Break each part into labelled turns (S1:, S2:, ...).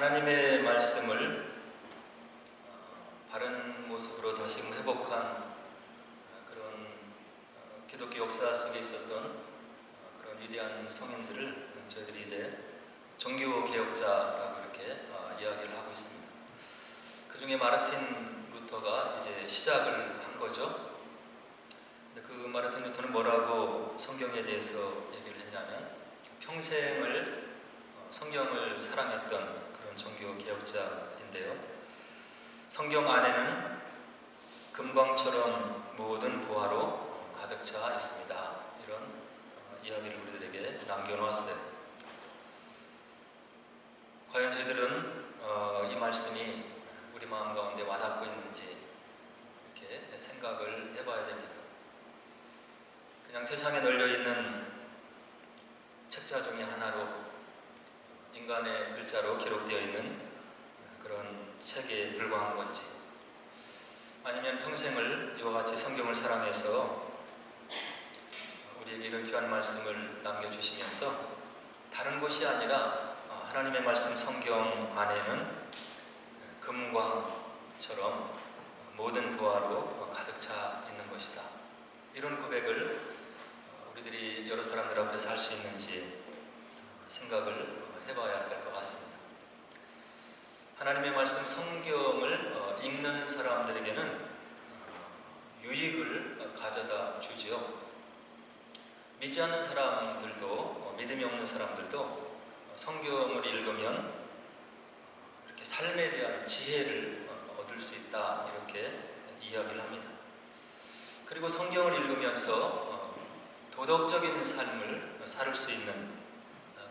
S1: 하나님의 말씀을 바른 모습으로 다시금 회복한 그런 기독교 역사 속에 있었던 그런 위대한 성인들을 저희들이 이제 종교 개혁자라고 이렇게 이야기를 하고 있습니다. 그 중에 마르틴 루터가 이제 시작을 한 거죠. 근데 그 마르틴 루터는 뭐라고 성경에 대해서 얘기를 했냐면, 평생을 성경을 사랑했던 그런 종교 개혁자인데요. 성경 안에는 금광처럼 모든 보화로 가득 차 있습니다. 이런 이야기를 우리들에게 남겨놓았어요. 과연 저희들은 이 말씀이 우리 마음 가운데 와닿고 있는지 이렇게 생각을 해봐야 됩니다. 그냥 세상에 널려있는 책자 중에 하나로, 인간의 글자로 기록되어 있는 그런 책에 불과한 건지, 아니면 평생을 이와 같이 성경을 사랑해서 우리에게 이런 귀한 말씀을 남겨주시면서 다른 것이 아니라 하나님의 말씀 성경 안에는 금광처럼 모든 보화로 가득 차 있는 것이다. 이런 고백을 우리들이 여러 사람들 앞에서 할 수 있는지 생각을 해봐야 될 것 같습니다. 하나님의 말씀 성경을 읽는 사람들에게는 유익을 가져다 주지요. 믿지 않는 사람들도, 믿음이 없는 사람들도 성경을 읽으면 이렇게 삶에 대한 지혜를 얻을 수 있다, 이렇게 이야기를 합니다. 그리고 성경을 읽으면서 도덕적인 삶을 살 수 있는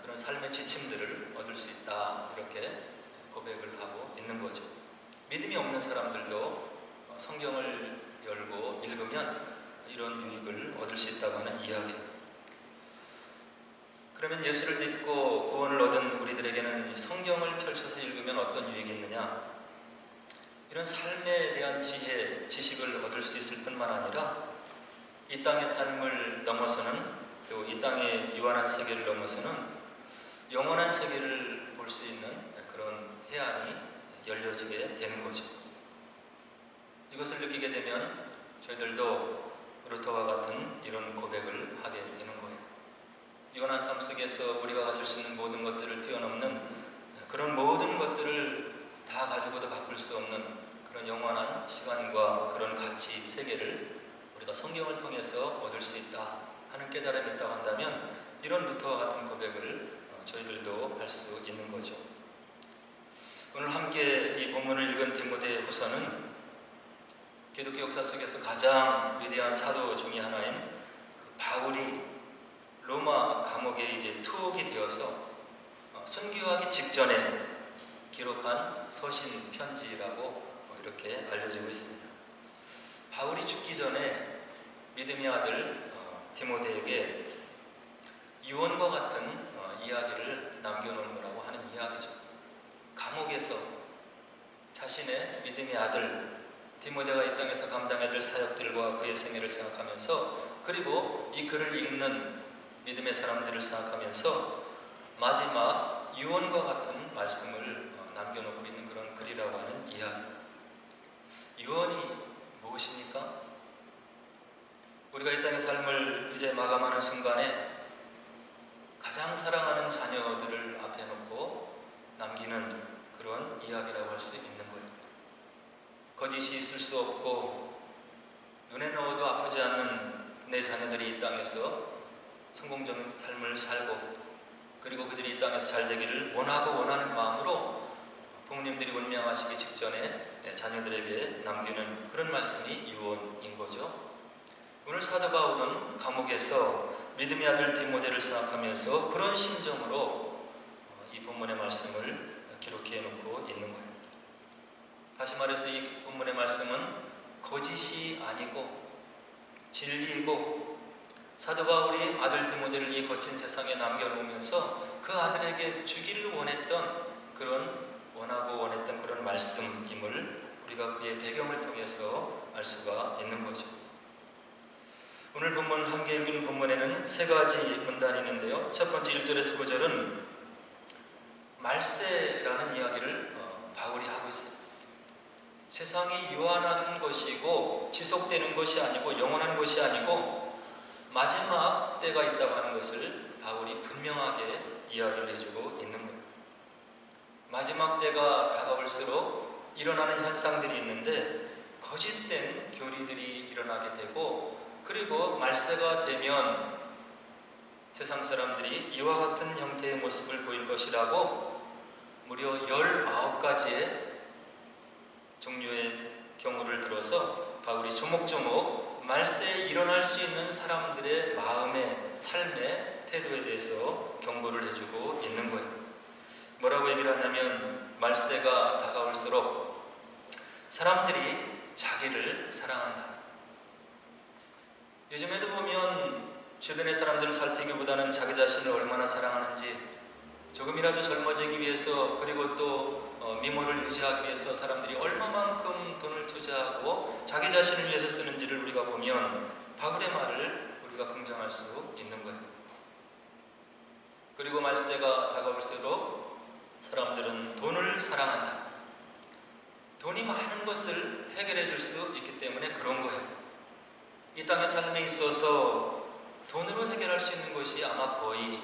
S1: 그런 삶의 지침들을 얻을 수 있다, 이렇게 고백을 하고 있는 거죠. 믿음이 없는 사람들도 성경을 열고 읽으면 이런 유익을 얻을 수 있다고 하는 이야기예요. 그러면 예수를 믿고 구원을 얻은 우리들에게는 성경을 펼쳐서 읽으면 어떤 유익이 있느냐? 이런 삶에 대한 지혜, 지식을 얻을 수 있을 뿐만 아니라 이 땅의 삶을 넘어서는, 또 이 땅의 유한한 세계를 넘어서는 영원한 세계를 볼 수 있는 그런 해안이 열려지게 되는 거죠. 이것을 느끼게 되면 저희들도 루터와 같은 이런 고백을 하게 되는 거예요. 유한한 삶 속에서 우리가 가질 수 있는 모든 것들을 뛰어넘는, 그런 모든 것들을 다 가지고도 바꿀 수 없는 그런 영원한 시간과 그런 가치, 세계를 우리가 성경을 통해서 얻을 수 있다 하는 깨달음이 있다고 한다면, 이런 루터와 같은 고백을 저희들도 할 수 있는 거죠. 오늘 함께 이 본문을 읽은 디모데 후서는 기독교 역사 속에서 가장 위대한 사도 중에 하나인 바울이 로마 감옥에 이제 투옥이 되어서 순교하기 직전에 기록한 서신 편지라고 이렇게 알려지고 있습니다. 바울이 죽기 전에 믿음의 아들 디모데에게 유언과 같은 이야기를 남겨놓은 거라고 하는 이야기죠. 감옥에서 자신의 믿음의 아들 디모데가 이 땅에서 감당해야 될 사역들과 그의 생애를 생각하면서, 그리고 이 글을 읽는 믿음의 사람들을 생각하면서 마지막 유언과 같은 말씀을 남겨놓고 있는 그런 글이라고 하는 이야기. 유언이 무엇입니까? 우리가 이 땅의 삶을 이제 마감하는 순간에 가장 사랑하는 자녀들을 앞에 놓고 남기는 그런 이야기라고 할 수 있는 거예요. 거짓이 있을 수 없고 눈에 넣어도 아프지 않는 내 자녀들이 이 땅에서 성공적인 삶을 살고, 그리고 그들이 이 땅에서 잘 되기를 원하고 원하는 마음으로 부모님들이 운명하시기 직전에 자녀들에게 남기는 그런 말씀이 유언인 거죠. 오늘 사도 바울은 감옥에서 믿음의 아들 디모데를 생각하면서 그런 심정으로 이 본문의 말씀을 기록해 놓고 있는 거예요. 다시 말해서 이 본문의 말씀은 거짓이 아니고 진리이고, 사도 바울이 아들 디모데를 이 거친 세상에 남겨놓으면서 그 아들에게 주기를 원했던, 그런 원하고 원했던 그런 말씀임을 우리가 그의 배경을 통해서 알 수가 있는 거죠. 오늘 본문, 함께 읽은 본문에는 세 가지 문단이 있는데요. 첫 번째 1절에서 9절은 말세라는 이야기를 바울이 하고 있습니다. 세상이 유한한 것이고 지속되는 것이 아니고 영원한 것이 아니고 마지막 때가 있다고 하는 것을 바울이 분명하게 이야기를 해주고 있는 거예요. 마지막 때가 다가올수록 일어나는 현상들이 있는데 거짓된 교리들이 일어나게 되고, 그리고 말세가 되면 세상 사람들이 이와 같은 형태의 모습을 보일 것이라고 무려 19가지의 종류의 경우를 들어서 바울이 조목조목 말세에 일어날 수 있는 사람들의 마음의 삶의 태도에 대해서 경고를 해주고 있는 거예요. 뭐라고 얘기를 하냐면, 말세가 다가올수록 사람들이 자기를 사랑한다. 요즘에도 보면 주변의 사람들을 살피기보다는 자기 자신을 얼마나 사랑하는지, 조금이라도 젊어지기 위해서, 그리고 또 미모를 유지하기 위해서 사람들이 얼마만큼 돈을 투자하고 자기 자신을 위해서 쓰는지를 우리가 보면 바울의 말을 우리가 긍정할 수 있는 거예요. 그리고 말세가 다가올수록 사람들은 돈을 사랑한다. 돈이 많은 것을 해결해 줄 수 있기 때문에 그런 거예요. 이 땅의 삶에 있어서 돈으로 해결할 수 있는 것이 아마 거의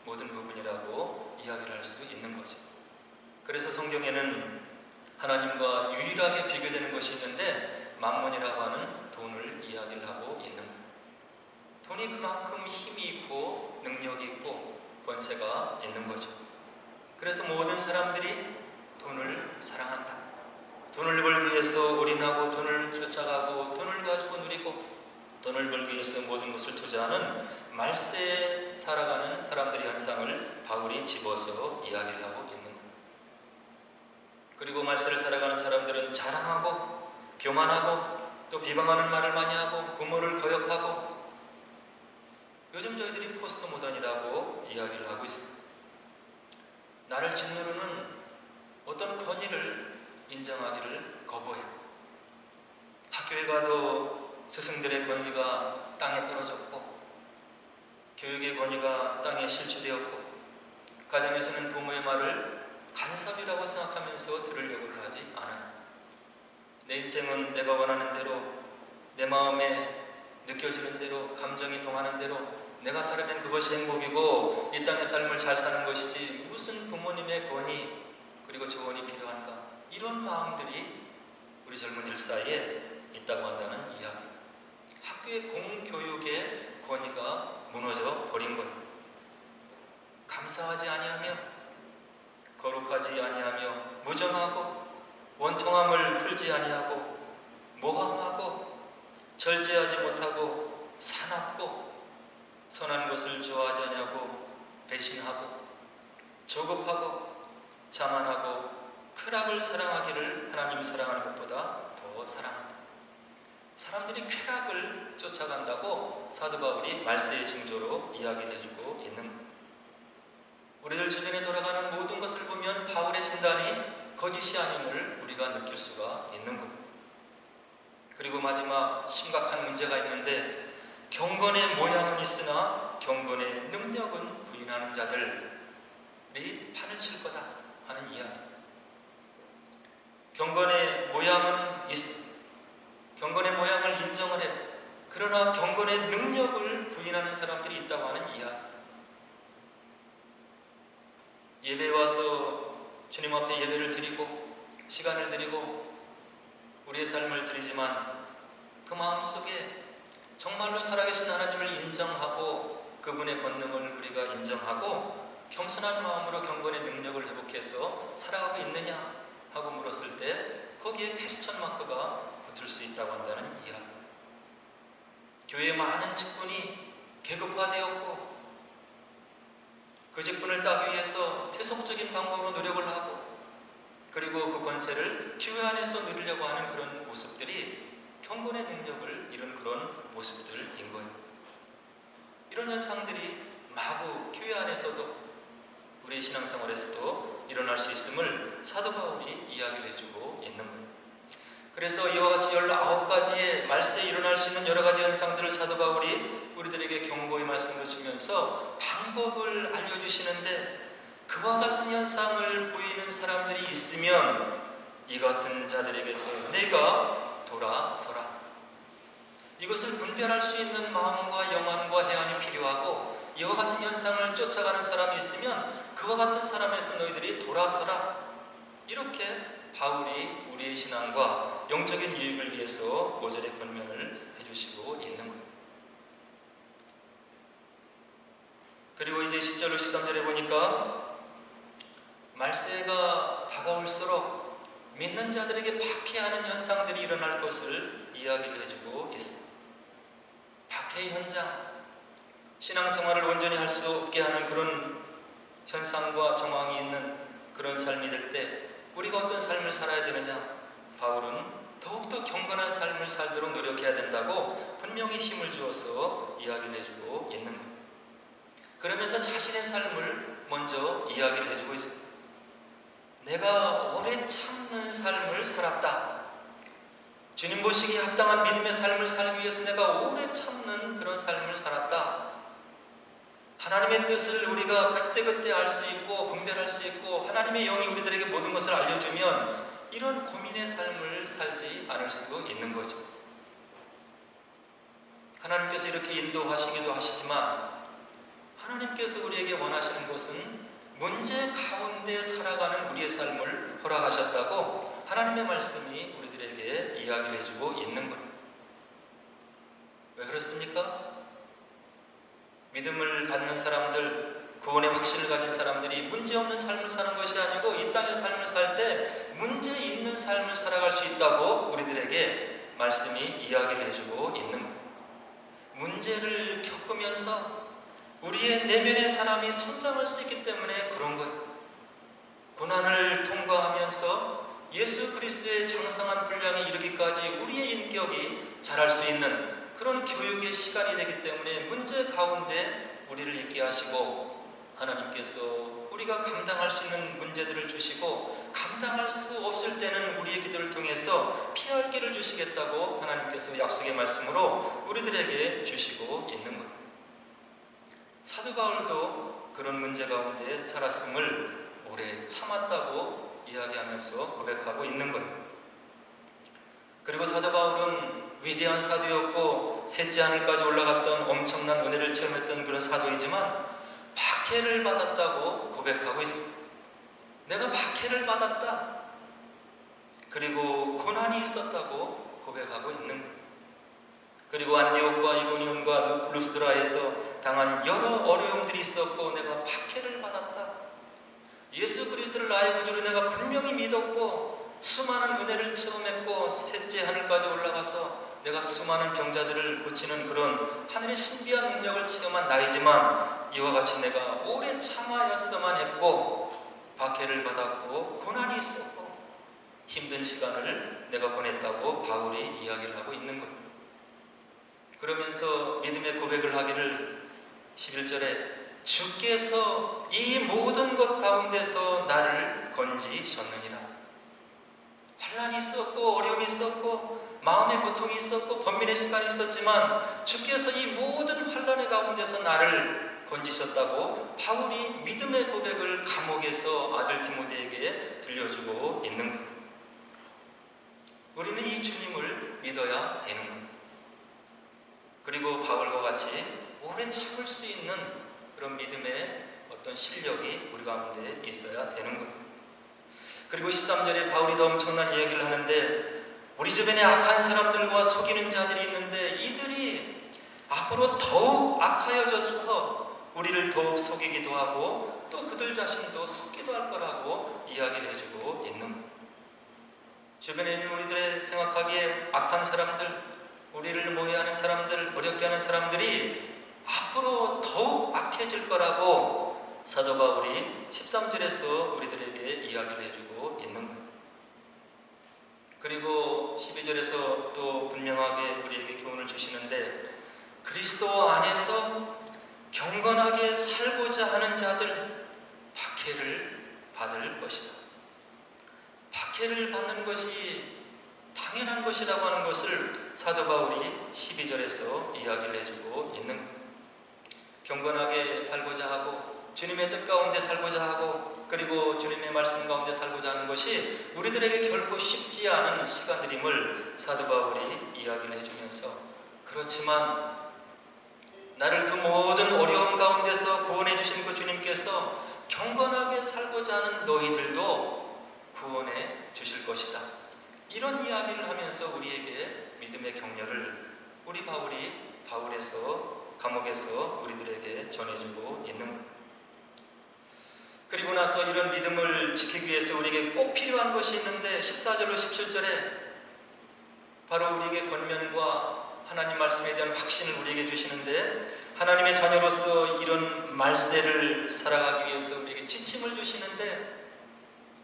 S1: 모든 부분이라고 이야기를 할 수 있는 거죠. 그래서 성경에는 하나님과 유일하게 비교되는 것이 있는데 만몬이라고 하는 돈을 이야기를 하고 있는 거예요. 돈이 그만큼 힘이 있고 능력이 있고 권세가 있는 거죠. 그래서 모든 사람들이 돈을 사랑한다. 돈을 벌기 위해서 올인하고 돈을 쫓아가고 돈을 가지고 누리고 돈을 벌기 위해서 모든 것을 투자하는 말세에 살아가는 사람들의 현상을 바울이 집어서 이야기를 하고 있는 겁니다. 그리고 말세를 살아가는 사람들은 자랑하고 교만하고 또 비방하는 말을 많이 하고 부모를 거역하고, 요즘 저희들이 포스트 모던이라고 이야기를 하고 있습니다. 나를 짓누르는 어떤 권위를 인정하기를 거부해요. 학교에 가도 스승들의 권위가 땅에 떨어졌고, 교육의 권위가 땅에 실추되었고, 가정에서는 부모의 말을 간섭이라고 생각하면서 들으려고 하지 않아요. 내 인생은 내가 원하는 대로, 내 마음에 느껴지는 대로, 감정이 동하는 대로 내가 살면 그것이 행복이고 이 땅의 삶을 잘 사는 것이지 무슨 부모님의 권위 그리고 조언이 필요한가, 이런 마음들이 우리 젊은이들 사이에 있다고 한다는 이야기. 학교의 공교육의 권위가 무너져 버린 거예요. 감사하지 아니하며, 거룩하지 아니하며, 무정하고, 원통함을 풀지 아니하고, 모함하고, 절제하지 못하고, 사납고, 선한 것을 좋아하지 아니하고, 배신하고, 조급하고, 자만하고, 쾌락을 사랑하기를 하나님이 사랑하는 것보다 더 사랑한다. 사람들이 쾌락을 쫓아간다고 사도 바울이 말세의 징조로 이야기를 해주고 있는 것. 우리들 주변에 돌아가는 모든 것을 보면 바울의 진단이 거짓이 아님을 우리가 느낄 수가 있는 것. 그리고 마지막 심각한 문제가 있는데, 경건의 모양은 있으나 경건의 능력은 부인하는 자들이 판을 칠 거다 하는 이야기. 경건의 모양은 경건의 모양을 인정을 해. 그러나 경건의 능력을 부인하는 사람들이 있다고 하는 이야기. 예배에 와서 주님 앞에 예배를 드리고 시간을 드리고 우리의 삶을 드리지만 그 마음속에 정말로 살아계신 하나님을 인정하고 그분의 권능을 우리가 인정하고 겸손한 마음으로 경건의 능력을 회복해서 살아가고 있느냐 하고 물었을 때 거기에 퀘스천 마크가 붙을 수 있다고 한다는 이야기. 교회의 많은 직분이 계급화되었고 그 직분을 따기 위해서 세속적인 방법으로 노력을 하고, 그리고 그 권세를 교회 안에서 누리려고 하는 그런 모습들이 경건의 능력을 잃은 그런 모습들인 거예요. 이런 현상들이 마구 교회 안에서도 우리의 신앙생활에서도 일어날 수 있음을 사도 바울이 이야기를 해주고 있는 거예요. 그래서 이와 같이 19가지의 말세에 일어날 수 있는 여러 가지 현상들을 사도 바울이 우리들에게 경고의 말씀을 주면서 방법을 알려주시는데, 그와 같은 현상을 보이는 사람들이 있으면 이 같은 자들에게서 내가 돌아서라. 이것을 분별할 수 있는 마음과 영안과 해안이 필요하고, 이와 같은 현상을 쫓아가는 사람이 있으면 그와 같은 사람에서 너희들이 돌아서라. 이렇게 바울이 우리의 신앙과 영적인 유익을 위해서 5절의 권면을 해주시고 있는 거예요. 그리고 이제 10절로 13절에 보니까 말세가 다가올수록 믿는 자들에게 박해하는 현상들이 일어날 것을 이야기를 해주고 있습니다. 박해의 현장, 신앙생활을 온전히 할 수 없게 하는 그런 현상과 정황이 있는 그런 삶이 될 때 우리가 어떤 삶을 살아야 되느냐? 바울은 더욱더 경건한 삶을 살도록 노력해야 된다고 분명히 힘을 주어서 이야기를 해주고 있는 거예요. 그러면서 자신의 삶을 먼저 이야기를 해주고 있습니다. 내가 오래 참는 삶을 살았다. 주님 보시기에 합당한 믿음의 삶을 살기 위해서 내가 오래 참는 그런 삶을 살았다. 하나님의 뜻을 우리가 그때그때 알 수 있고 분별할 수 있고, 하나님의 영이 우리들에게 모든 것을 알려주면 이런 고민의 삶을 살지 않을 수 있는 거죠. 하나님께서 이렇게 인도하시기도 하시지만 하나님께서 우리에게 원하시는 것은 문제 가운데 살아가는 우리의 삶을 허락하셨다고 하나님의 말씀이 우리들에게 이야기를 해주고 있는 거예요. 왜 그렇습니까? 믿음을 갖는 사람들, 구원의 확신을 가진 사람들이 문제없는 삶을 사는 것이 아니고 이 땅의 삶을 살 때 문제 있는 삶을 살아갈 수 있다고 우리들에게 말씀이 이야기를 해주고 있는 거예요. 문제를 겪으면서 우리의 내면의 사람이 성장할 수 있기 때문에 그런 거예요. 고난을 통과하면서 예수 그리스도의 장성한 분량에 이르기까지 우리의 인격이 자랄 수 있는 그런 교육의 시간이 되기 때문에 문제 가운데 우리를 있게 하시고, 하나님께서 우리가 감당할 수 있는 문제들을 주시고, 감당할 수 없을 때는 우리의 기도를 통해서 피할 길을 주시겠다고 하나님께서 약속의 말씀으로 우리들에게 주시고 있는 것. 사도 바울도 그런 문제 가운데 살았음을 오래 참았다고 이야기하면서 고백하고 있는 것. 그리고 사도 바울은 위대한 사도였고 셋째 하늘까지 올라갔던 엄청난 은혜를 체험했던 그런 사도이지만 박해를 받았다고 고백하고 있습니다. 내가 박해를 받았다. 그리고 고난이 있었다고 고백하고 있는 거예요. 그리고 안디옥과 이고니온과 루스드라에서 당한 여러 어려움들이 있었고 내가 박해를 받았다. 예수 그리스도를 나의 구주로 내가 분명히 믿었고 수많은 은혜를 체험했고 셋째 하늘까지 올라가서 내가 수많은 병자들을 고치는 그런 하늘의 신비한 능력을 체험한 나이지만 이와 같이 내가 오래 참아였어만 했고 박해를 받았고 고난이 있었고 힘든 시간을 내가 보냈다고 바울이 이야기를 하고 있는 것. 그러면서 믿음의 고백을 하기를 11절에 주께서 이 모든 것 가운데서 나를 건지셨느니라. 환난이 있었고 어려움이 있었고 마음의 고통이 있었고 번민의 시간이 있었지만 주께서 이 모든 환난의 가운데서 나를 건지셨다고 바울이 믿음의 고백을 감옥에서 아들 디모데에게 들려주고 있는 것. 우리는 이 주님을 믿어야 되는 것. 그리고 바울과 같이 오래 참을 수 있는 그런 믿음의 어떤 실력이 우리 가운데 있어야 되는 것. 그리고 13절에 바울이 더 엄청난 이야기를 하는데 우리 주변에 악한 사람들과 속이는 자들이 있는데 이들이 앞으로 더욱 악하여져서 우리를 더욱 속이기도 하고 또 그들 자신도 속기도 할 거라고 이야기를 해주고 있는 것. 주변에 있는 우리들의 생각하기에 악한 사람들, 우리를 모해하는 사람들, 어렵게 하는 사람들이 앞으로 더욱 악해질 거라고 사도 바울이 13절에서 우리들에게 이야기를 해주고 있는 거예요. 그리고 12절에서 또 분명하게 우리에게 교훈을 주시는데 그리스도 안에서 경건하게 살고자 하는 자들 박해를 받을 것이다. 박해를 받는 것이 당연한 것이라고 하는 것을 사도 바울이 12절에서 이야기를 해주고 있는 거예요. 경건하게 살고자 하고 주님의 뜻 가운데 살고자 하고 그리고 주님의 말씀 가운데 살고자 하는 것이 우리들에게 결코 쉽지 않은 시간들임을 사도 바울이 이야기를 해주면서, 그렇지만 나를 그 모든 어려움 가운데서 구원해 주신 그 주님께서 경건하게 살고자 하는 너희들도 구원해 주실 것이다. 이런 이야기를 하면서 우리에게 믿음의 격려를 우리 바울이 감옥에서 우리들에게 전해주고 있는 것. 그리고 나서 이런 믿음을 지키기 위해서 우리에게 꼭 필요한 것이 있는데 14절로 17절에 바로 우리에게 권면과 하나님 말씀에 대한 확신을 우리에게 주시는데, 하나님의 자녀로서 이런 말세를 살아가기 위해서 우리에게 지침을 주시는데,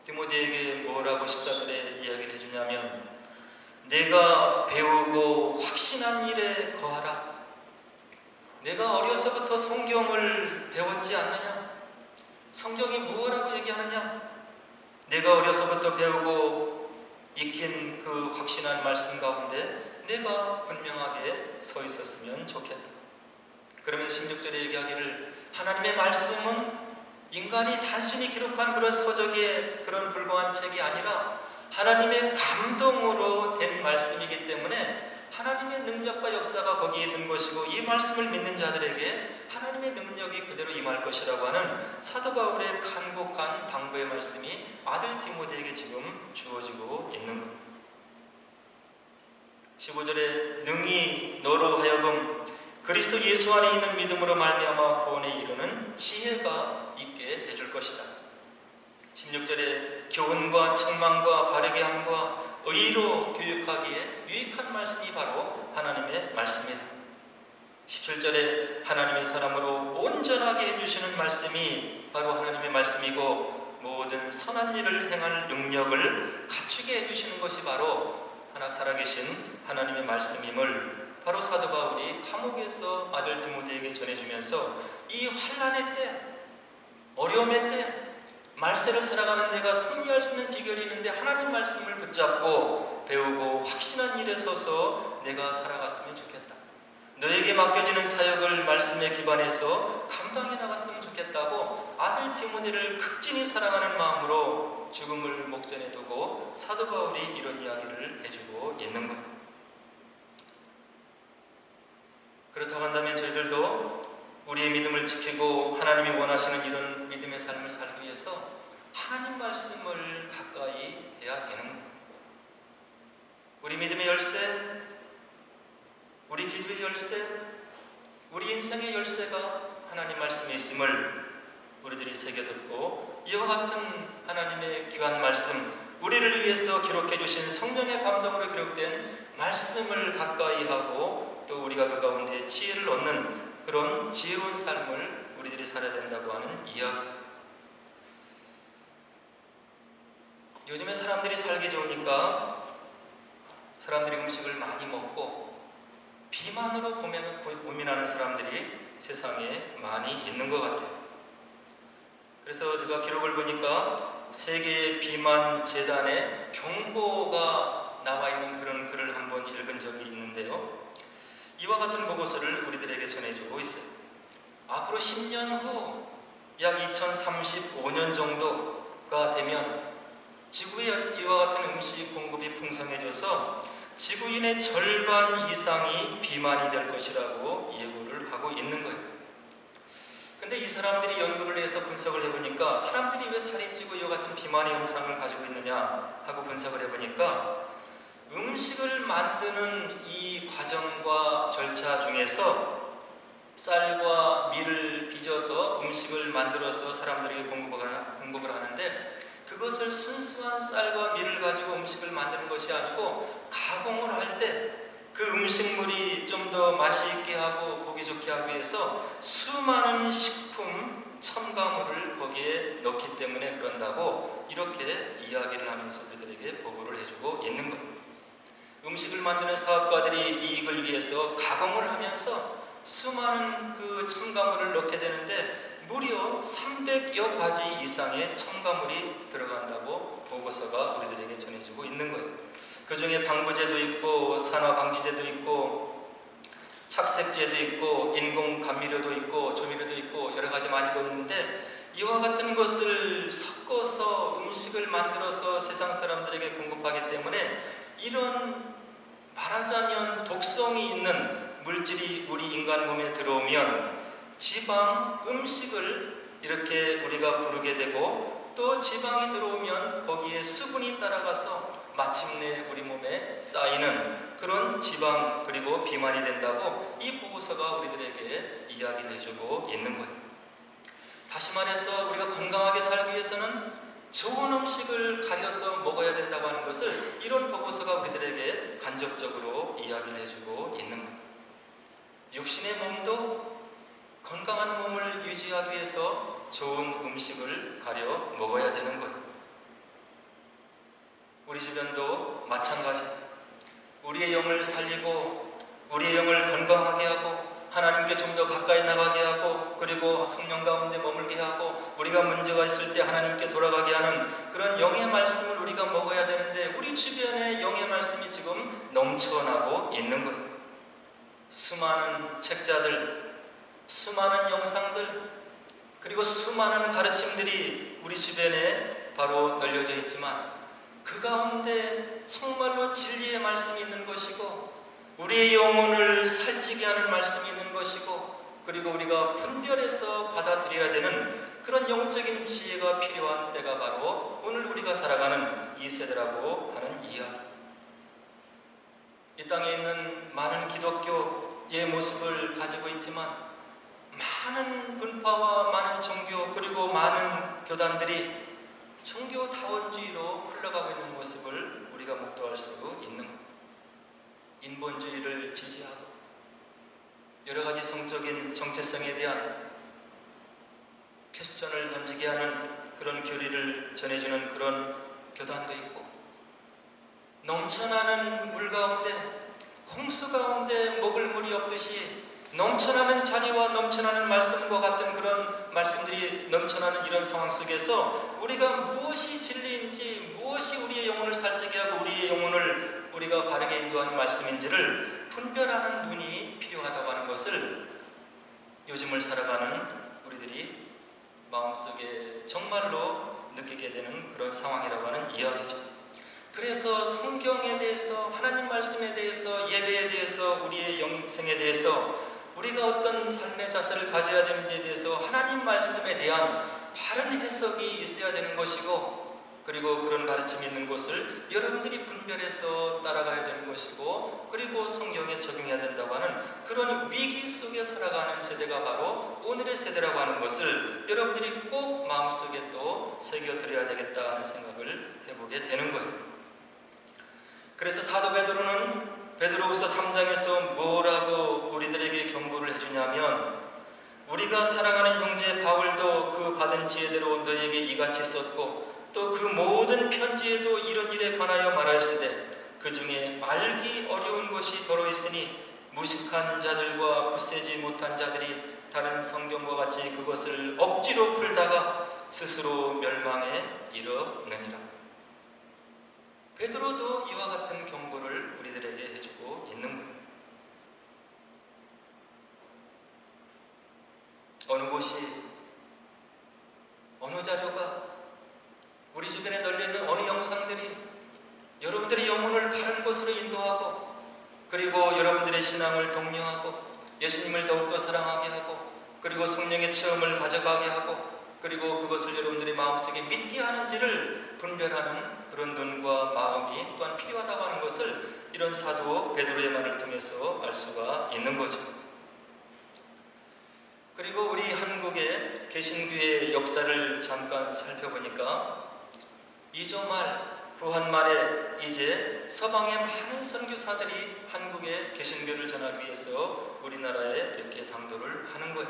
S1: 디모데에게 뭐라고 14절에 이야기를 해주냐면, 내가 배우고 확신한 일에 거하라. 내가 어려서부터 성경을 배웠지 않느냐? 성경이 무엇이라고 얘기하느냐? 내가 어려서부터 배우고 익힌 그 확신한 말씀 가운데 내가 분명하게 서 있었으면 좋겠다. 그러면서 16절에 얘기하기를, 하나님의 말씀은 인간이 단순히 기록한 그런 서적의 그런 불과한 책이 아니라 하나님의 감동으로 된 말씀이기 때문에 하나님의 능력과 역사가 거기에 있는 것이고, 이 말씀을 믿는 자들에게 하나님의 능력이 그대로 임할 것이라고 하는 사도 바울의 간곡한 당부의 말씀이 아들 디모데에게 지금 주어지고 있는 것. 15절에 능히 너로 하여금 그리스도 예수 안에 있는 믿음으로 말미암아 구원에 이르는 지혜가 있게 해줄 것이다. 16절에 교훈과 책망과 바르게 함과 의로 교육하기에 유익한 말씀이 바로 하나님의 말씀이다. 17절에 하나님의 사람으로 온전하게 해주시는 말씀이 바로 하나님의 말씀이고, 모든 선한 일을 행할 능력을 갖추게 해주시는 것이 바로 하나 살아계신 하나님의 말씀임을 바로 사도 바울이 감옥에서 아들 디모데에게 전해주면서, 이 환난의 때, 어려움의 때 말세를 살아가는 내가 승리할 수 있는 비결이 있는데, 하나님 말씀을 붙잡고 배우고 확신한 일에 서서 내가 살아갔으면 좋겠다. 너에게 맡겨지는 사역을 말씀에 기반해서 감당해 나갔으면 좋겠다고 아들 디모데를 극진히 사랑하는 마음으로 죽음을 목전에 두고 사도 바울이 이런 이야기를 해주고 있는 것. 그렇다고 한다면 저희들도 우리의 믿음을 지키고 하나님이 원하시는 이런 믿음의 삶을 살기 위해서 하나님 말씀을 가까이 해야 되는 것. 우리 믿음의 열쇠, 우리 기도의 열쇠, 우리 인생의 열쇠가 하나님 말씀에 있음을 우리들이 새겨듣고, 이와 같은 하나님의 귀한 말씀, 우리를 위해서 기록해 주신 성령의 감동으로 기록된 말씀을 가까이 하고, 또 우리가 그 가운데 지혜를 얻는 그런 지혜로운 삶을 우리들이 살아야 된다고 하는 이야기. 요즘에 사람들이 살기 좋으니까 사람들이 음식을 많이 먹고 비만으로 고민하는 사람들이 세상에 많이 있는 것 같아요. 그래서 제가 기록을 보니까 세계 비만 재단의 경고가 나와 있는 그런 글을 한번 읽은 적이 있는데요. 이와 같은 보고서를 우리들에게 전해주고 있어요. 앞으로 10년 후 약 2035년 정도가 되면 지구에 이와 같은 음식 공급이 풍성해져서 지구인의 절반 이상이 비만이 될 것이라고 예고를 하고 있는 거예요. 근데 이 사람들이 연구를 해서 분석을 해보니까, 사람들이 왜 살이 찌고 이와 같은 비만의 현상을 가지고 있느냐 하고 분석을 해보니까, 음식을 만드는 이 과정과 절차 중에서 쌀과 밀을 빚어서 음식을 만들어서 사람들에게 공급을 하는데, 그것을 순수한 쌀과 밀을 가지고 음식을 만드는 것이 아니고 가공을 할 때 그 음식물이 좀 더 맛이 있게 하고 보기 좋게 하기 위해서 수많은 식품 첨가물을 거기에 넣기 때문에 그런다고 이렇게 이야기를 하면서 그들에게 보고를 해주고 있는 겁니다. 음식을 만드는 사업가들이 이익을 위해서 가공을 하면서 수많은 그 첨가물을 넣게 되는데 무려 300여 가지 이상의 첨가물이 들어간다고 보고서가 우리들에게 전해주고 있는 거예요. 그 중에 방부제도 있고 산화방지제도 있고 착색제도 있고 인공 감미료도 있고 조미료도 있고 여러 가지 많이 있는데 이와 같은 것을 섞어서 음식을 만들어서 세상 사람들에게 공급하기 때문에 이런 말하자면 독성이 있는 물질이 우리 인간 몸에 들어오면 지방, 음식을 이렇게 우리가 부르게 되고 또 지방이 들어오면 거기에 수분이 따라가서 마침내 우리 몸에 쌓이는 그런 지방 그리고 비만이 된다고 이 보고서가 우리들에게 이야기를 해주고 있는 거예요. 다시 말해서 우리가 건강하게 살기 위해서는 좋은 음식을 가려서 먹어야 된다고 하는 것을 이런 보고서가 우리들에게 간접적으로 이야기를 해주고 있는 거예요. 육신의 몸도 건강한 몸을 유지하기 위해서 좋은 음식을 가려 먹어야 되는 거예요. 우리 주변도 마찬가지. 우리의 영을 살리고 우리의 영을 건강하게 하고 하나님께 좀 더 가까이 나가게 하고 그리고 성령 가운데 머물게 하고 우리가 문제가 있을 때 하나님께 돌아가게 하는 그런 영의 말씀을 우리가 먹어야 되는데 우리 주변에 영의 말씀이 지금 넘쳐나고 있는 거예요. 수많은 책자들, 수많은 영상들 그리고 수많은 가르침들이 우리 주변에 바로 널려져 있지만 그 가운데 정말로 진리의 말씀이 있는 것이고 우리의 영혼을 살찌게 하는 말씀이 있는 것이고 그리고 우리가 분별해서 받아들여야 되는 그런 영적인 지혜가 필요한 때가 바로 오늘 우리가 살아가는 이 세대라고 하는 이야기. 이 땅에 있는 많은 기독교의 모습을 가지고 있지만 많은 분파와 많은 종교 그리고 많은 교단들이 종교다원주의로 흘러가고 있는 모습을 우리가 목도할 수 있는 것. 인본주의를 지지하고 여러 가지 성적인 정체성에 대한 퀘스천을 던지게 하는 그런 교리를 전해주는 그런 교단도 있고 넘쳐나는 물 가운데 홍수 가운데 먹을 물이 없듯이 넘쳐나는 자리와 넘쳐나는 말씀과 같은 그런 말씀들이 넘쳐나는 이런 상황 속에서 우리가 무엇이 진리인지 무엇이 우리의 영혼을 살찌게 하고 우리의 영혼을 우리가 바르게 인도하는 말씀인지를 분별하는 눈이 필요하다고 하는 것을 요즘을 살아가는 우리들이 마음속에 정말로 느끼게 되는 그런 상황이라고 하는 이야기죠. 그래서 성경에 대해서 하나님 말씀에 대해서 예배에 대해서 우리의 영생에 대해서 우리가 어떤 삶의 자세를 가져야 되는지에 대해서 하나님 말씀에 대한 바른 해석이 있어야 되는 것이고 그리고 그런 가르침이 있는 것을 여러분들이 분별해서 따라가야 되는 것이고 그리고 성경에 적용해야 된다고 하는 그런 위기 속에 살아가는 세대가 바로 오늘의 세대라고 하는 것을 여러분들이 꼭 마음속에 또 새겨드려야 되겠다 하는 생각을 해보게 되는 거예요. 그래서 사도 베드로는 베드로후서 3장에서 뭐라고 우리들에게 경고를 해주냐면 우리가 사랑하는 형제 바울도 그 받은 지혜대로 너에게 이같이 썼고 또 그 모든 편지에도 이런 일에 관하여 말할시되 그 중에 알기 어려운 것이 더러 있으니 무식한 자들과 굳세지 못한 자들이 다른 성경과 같이 그것을 억지로 풀다가 스스로 멸망에 이르느니라. 베드로도 이와 같은 경고를 우리들에게 해주고 있는 거예요. 어느 곳이 어느 자료가 우리 주변에 널려있는 어느 영상들이 여러분들의 영혼을 바른 곳으로 인도하고 그리고 여러분들의 신앙을 독려하고 예수님을 더욱더 사랑하게 하고 그리고 성령의 체험을 가져가게 하고 그리고 그것을 여러분들의 마음속에 믿게 하는지를 분별하는 그런 눈과 마음이 또한 필요하다고 하는 것을 이런 사도 베드로의 말을 통해서 알 수가 있는 거죠. 그리고 우리 한국의 개신교의 역사를 잠깐 살펴보니까 이조 말, 구한 말에 이제 서방의 많은 선교사들이 한국의 개신교를 전하기 위해서 우리나라에 이렇게 당도를 하는 거예요.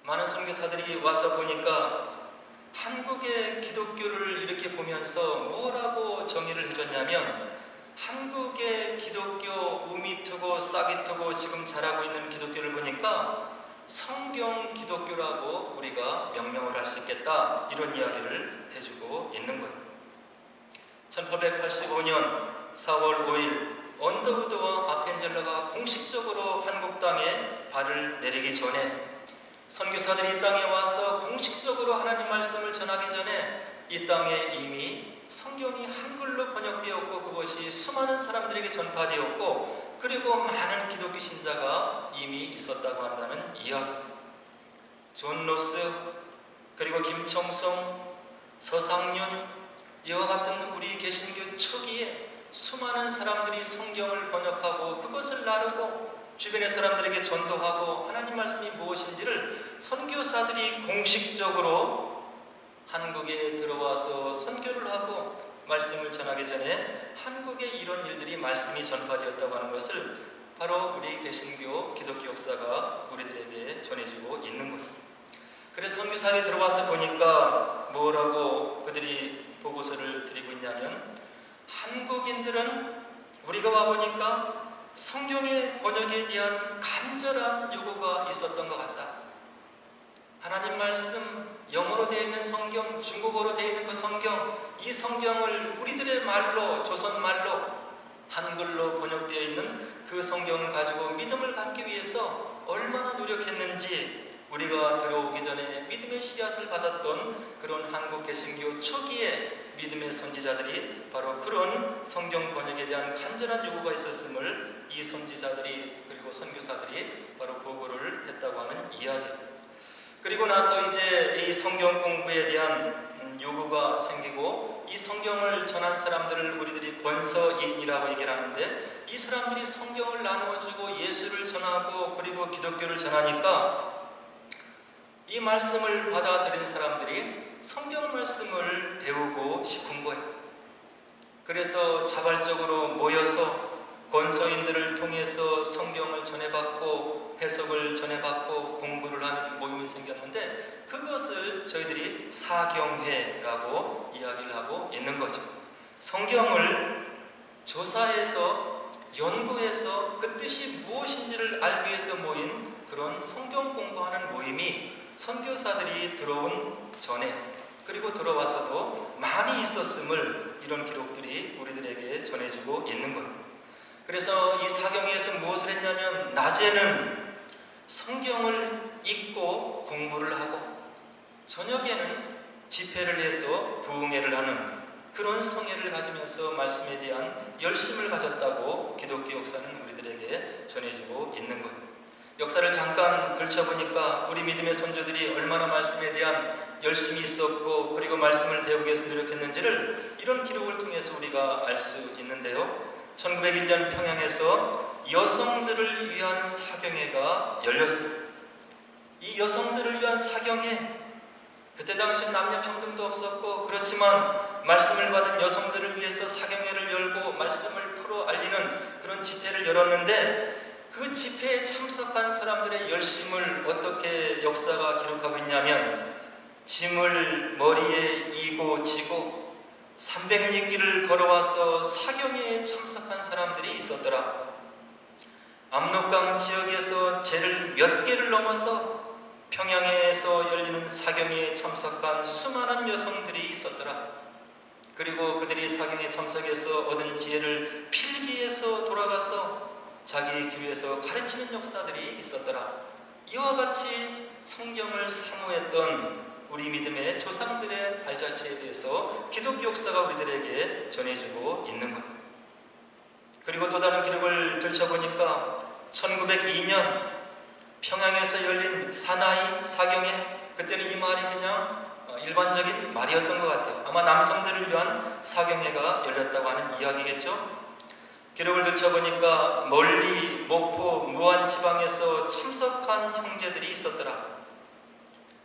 S1: 많은 선교사들이 와서 보니까 한국의 기독교를 이렇게 보면서 뭐라고 정의를 해줬냐면 한국의 기독교 우미 트고 싹이 트고 지금 자라고 있는 기독교를 보니까 성경 기독교라고 우리가 명명을 할 수 있겠다 이런 이야기를 해주고 있는 거예요. 1885년 4월 5일 언더우드와 아펜젤러가 공식적으로 한국 땅에 발을 내리기 전에, 선교사들이 이 땅에 와서 공식적으로 하나님 말씀을 전하기 전에 이 땅에 이미 성경이 한글로 번역되었고 그것이 수많은 사람들에게 전파되었고 그리고 많은 기독교 신자가 이미 있었다고 한다는 이야기. 존 로스, 그리고 김청송, 서상윤, 이와 같은 우리 개신교 초기에 수많은 사람들이 성경을 번역하고 그것을 나누고 주변의 사람들에게 전도하고 하나님 말씀이 무엇인지를 선교사들이 공식적으로 한국에 들어와서 선교를 하고 말씀을 전하기 전에 한국에 이런 일들이 말씀이 전파되었다고 하는 것을 바로 우리 개신교 기독교 역사가 우리들에게 전해주고 있는 거예요. 그래서 선교사들이 들어와서 보니까 뭐라고 그들이 보고서를 드리고 있냐면, 한국인들은 우리가 와보니까 성경의 번역에 대한 간절한 요구가 있었던 것 같다. 하나님 말씀, 영어로 되어 있는 성경, 중국어로 되어 있는 그 성경, 이 성경을 우리들의 말로, 조선 말로, 한글로 번역되어 있는 그 성경을 가지고 믿음을 갖기 위해서 얼마나 노력했는지, 우리가 들어오기 전에 믿음의 씨앗을 받았던 그런 한국 개신교 초기에 믿음의 선지자들이 바로 그런 성경 번역에 대한 간절한 요구가 있었음을 이 선지자들이 그리고 선교사들이 바로 보고를 했다고 하는 이야기. 그리고 나서 이제 이 성경 공부에 대한 요구가 생기고 이 성경을 전한 사람들을 우리들이 권서인이라고 얘기를 하는데, 이 사람들이 성경을 나누어주고 예수를 전하고 그리고 기독교를 전하니까 이 말씀을 받아들인 사람들이 성경 말씀을 배우고 싶은 거예요. 그래서 자발적으로 모여서 권서인들을 통해서 성경을 전해받고 해석을 전해받고 공부를 하는 모임이 생겼는데, 그것을 저희들이 사경회라고 이야기를 하고 있는 거죠. 성경을 조사해서 연구해서 그 뜻이 무엇인지를 알기 위해서 모인 그런 성경 공부하는 모임이 선교사들이 들어온 전에 그리고 들어와서도 많이 있었음을 이런 기록들이 우리들에게 전해주고 있는 거예요. 그래서 이 사경회에서 무엇을 했냐면, 낮에는 성경을 읽고 공부를 하고 저녁에는 집회를 해서 부흥회를 하는 그런 성회를 가지면서 말씀에 대한 열심을 가졌다고 기독교 역사는 우리들에게 전해주고 있는 거예요. 역사를 잠깐 들춰보니까 우리 믿음의 선조들이 얼마나 말씀에 대한 열심이 있었고 그리고 말씀을 배우기 위해서 노력했는지를 이런 기록을 통해서 우리가 알 수 있는데요. 1901년 평양에서 여성들을 위한 사경회가 열렸습니다. 이 여성들을 위한 사경회, 그때 당시 남녀 평등도 없었고 그렇지만 말씀을 받은 여성들을 위해서 사경회를 열고 말씀을 풀어 알리는 그런 집회를 열었는데, 그 집회에 참석한 사람들의 열심을 어떻게 역사가 기록하고 있냐면, 짐을 머리에 이고 지고 300리길을 걸어와서 사경회에 참석한 사람들이 있었더라. 압록강 지역에서 제를 몇 개를 넘어서 평양에서 열리는 사경회에 참석한 수많은 여성들이 있었더라. 그리고 그들이 사경회에 참석해서 얻은 지혜를 필기해서 돌아가서 자기 교회에서 가르치는 역사들이 있었더라. 이와 같이 성경을 사모했던 우리 믿음의 조상들의 발자취에 대해서 기독교 역사가 우리들에게 전해주고 있는 것. 그리고 또 다른 기록을 들춰보니까 1902년 평양에서 열린 사나이 사경회, 그때는 이 말이 그냥 일반적인 말이었던 것 같아요. 아마 남성들을 위한 사경회가 열렸다고 하는 이야기겠죠. 기록을 들춰보니까 멀리 목포 무안지방에서 참석한 형제들이 있었더라.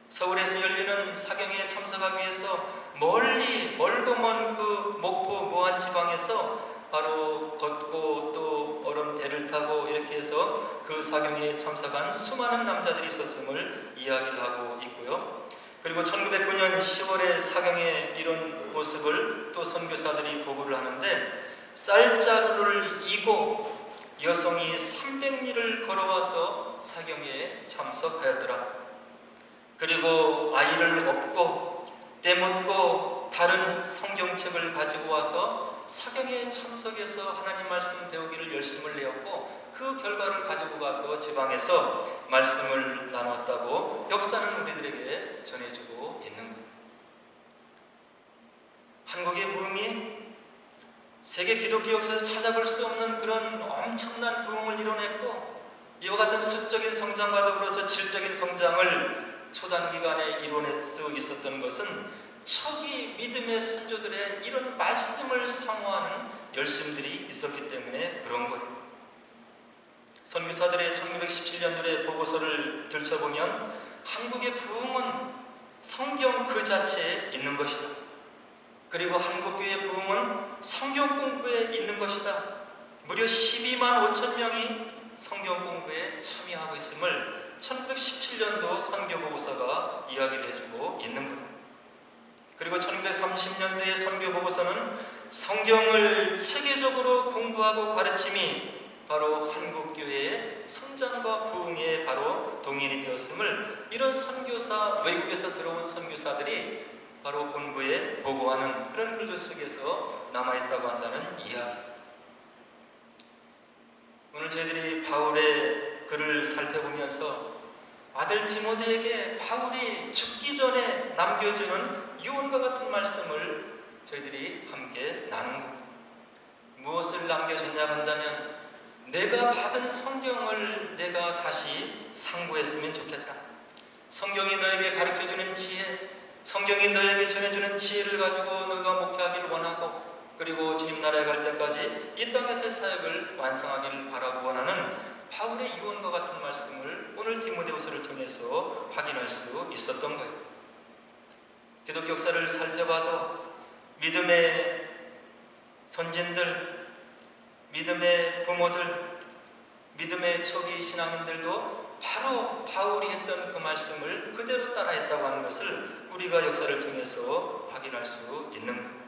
S1: 서울에서 열리는 사경회에 참석하기 위해서 멀고 먼 그 목포 무안지방에서 바로 걷고 또 얼음 배를 타고 이렇게 해서 그 사경회에 참석한 수많은 남자들이 있었음을 이야기를 하고 있고요. 그리고 1909년 10월에 사경회 이런 모습을 또 선교사들이 보고를 하는데, 쌀자루를 이고 여성이 300리를 걸어와서 사경회에 참석하였더라. 그리고 아이를 업고 때 묻고 다른 성경책을 가지고 와서 사경에 참석해서 하나님 말씀 배우기를 열심을 내었고 그 결과를 가지고 가서 지방에서 말씀을 나눴다고 역사는 우리들에게 전해주고 있는 거예요. 한국의 부흥이 세계 기독교 역사에서 찾아볼 수 없는 그런 엄청난 부흥을 이뤄냈고 이와 같은 수적인 성장과 더불어서 질적인 성장을 초단기간에 이뤄낼 수 있었던 것은 초기 믿음의 선조들의 이런 말씀을 사모하는 열심들이 있었기 때문에 그런 거예요. 선교사들의 1917년도의 보고서를 들춰보면 한국의 부흥은 성경 그 자체에 있는 것이다. 그리고 한국교회의 부흥은 성경 공부에 있는 것이다. 무려 12만 5천 명이 성경 공부에 참여하고 있음을 1917년도 선교보고서가 이야기를 해주고 있는 거예요. 그리고 1930년도의 선교보고서는 성경을 체계적으로 공부하고 가르침이 바로 한국교회의 성장과 부흥에 바로 동인이 되었음을 이런 선교사, 외국에서 들어온 선교사들이 바로 본부에 보고하는 그런 글들 속에서 남아있다고 한다는 이야기. 오늘 저희들이 바울의 글을 살펴보면서 아들 디모데에게 바울이 죽기 전에 남겨주는 유언과 같은 말씀을 저희들이 함께 나눈 겁니다. 무엇을 남겨줬냐 한다면 내가 받은 성경을 내가 다시 상고했으면 좋겠다. 성경이 너에게 가르쳐주는 지혜, 성경이 너에게 전해주는 지혜를 가지고 너가 목회하기를 원하고 그리고 주님 나라에 갈 때까지 이 땅에서의 사역을 완성하기를 바라고 원하는 바울의 유언과 같은 말씀을 오늘 디모데후서를 통해서 확인할 수 있었던 거예요. 기독교 역사를 살펴봐도 믿음의 선진들, 믿음의 부모들, 믿음의 초기 신앙인들도 바로 바울이 했던 그 말씀을 그대로 따라했다고 하는 것을 우리가 역사를 통해서 확인할 수 있는 거예요.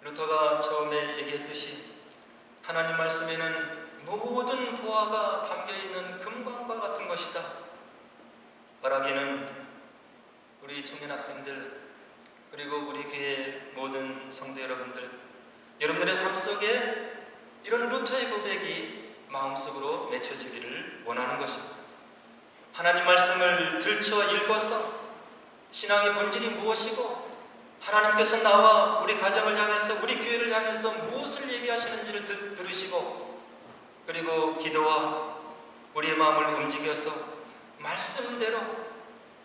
S1: 루터가 처음에 얘기했듯이 하나님 말씀에는 모든 보화가 담겨있는 금광과 같은 것이다. 말하기는 우리 청년 학생들 그리고 우리 교회 모든 성도 여러분들, 여러분들의 삶 속에 이런 루터의 고백이 마음속으로 맺혀지기를 원하는 것입니다. 하나님 말씀을 들춰 읽어서 신앙의 본질이 무엇이고 하나님께서 나와 우리 가정을 향해서 우리 교회를 향해서 무엇을 얘기하시는지를 들으시고 그리고 기도와 우리의 마음을 움직여서 말씀대로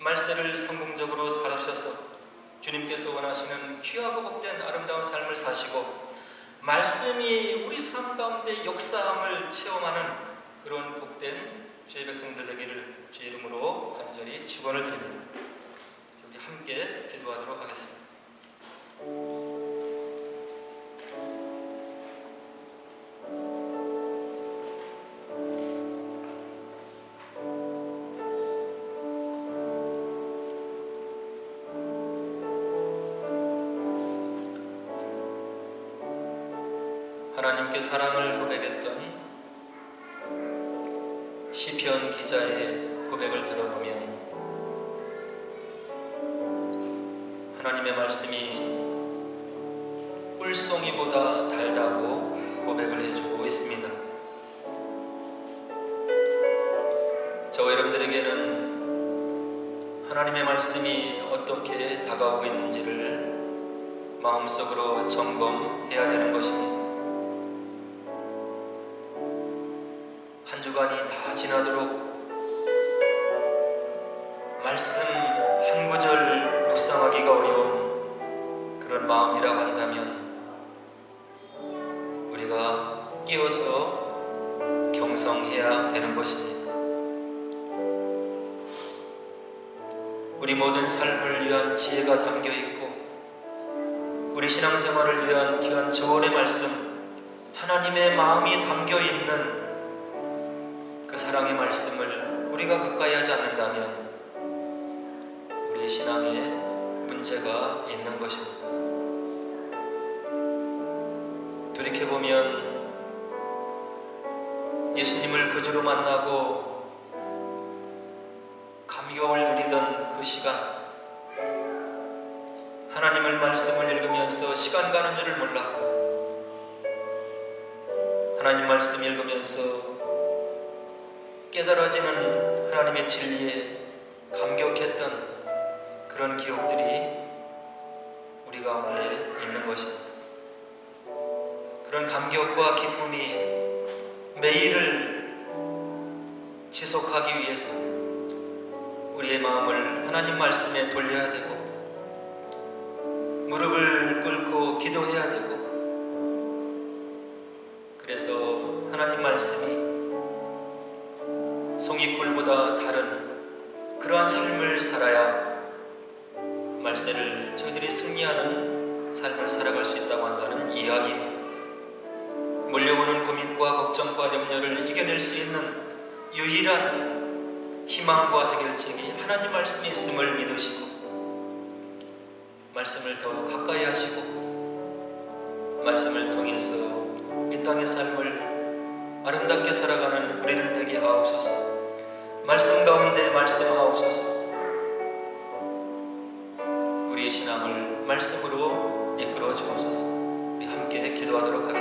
S1: 말씀을 성공적으로 살으셔서 주님께서 원하시는 귀하고 복된 아름다운 삶을 사시고 말씀이 우리 삶 가운데 역사함을 체험하는 그런 복된 주의 백성들 되기를 주의 이름으로 간절히 축원을 드립니다. 우리 함께 기도하도록 하겠습니다. 하나님께 사랑을 고백했던 시편 기자의 고백을 들어보면 하나님의 말씀이 꿀송이보다 달다고 고백을 해주고 있습니다. 저와 여러분들에게는 하나님의 말씀이 어떻게 다가오고 있는지를 마음속으로 점검해야 되는 것입니다. 한 주간이 다 지나도록 말씀 한 구절 묵상하기가 어려운 그런 마음이라고 한다면 우리가 끼어서 경성해야 되는 것입니다. 우리 모든 삶을 위한 지혜가 담겨있고 우리 신앙생활을 위한 귀한 조언의 말씀, 하나님의 마음이 담겨있는 그 사랑의 말씀을 우리가 가까이 하지 않는다면 우리의 신앙에 문제가 있는 것입니다. 돌이켜보면 예수님을 그주로 만나고 감격을 누리던 그 시간, 하나님의 말씀을 읽으면서 시간 가는 줄을 몰랐고, 하나님 말씀 읽으면서 깨달아지는 하나님의 진리에 감격했던 그런 기억들이 우리 가운데 있는 것입니다. 그런 감격과 기쁨이 매일을 지속하기 위해서 우리의 마음을 하나님 말씀에 돌려야 되고, 무릎을 꿇고 기도해야 되고, 그래서 하나님 말씀이 송이꿀보다 다른 그러한 삶을 살아야 말세를 저희들이 승리하는 삶을 살아갈 수 있다고 한다는 이야기입니다. 몰려오는 고민과 걱정과 염려를 이겨낼 수 있는 유일한 희망과 해결책이 하나님 말씀이 있음을 믿으시고, 말씀을 더 가까이 하시고, 말씀을 통해서 이 땅의 삶을 아름답게 살아가는 우리를 되게 하옵소서. 말씀 가운데 말씀하옵소서. 우리의 신앙을 말씀으로 이끌어 주옵소서. 우리 함께 기도하도록 하겠습니다.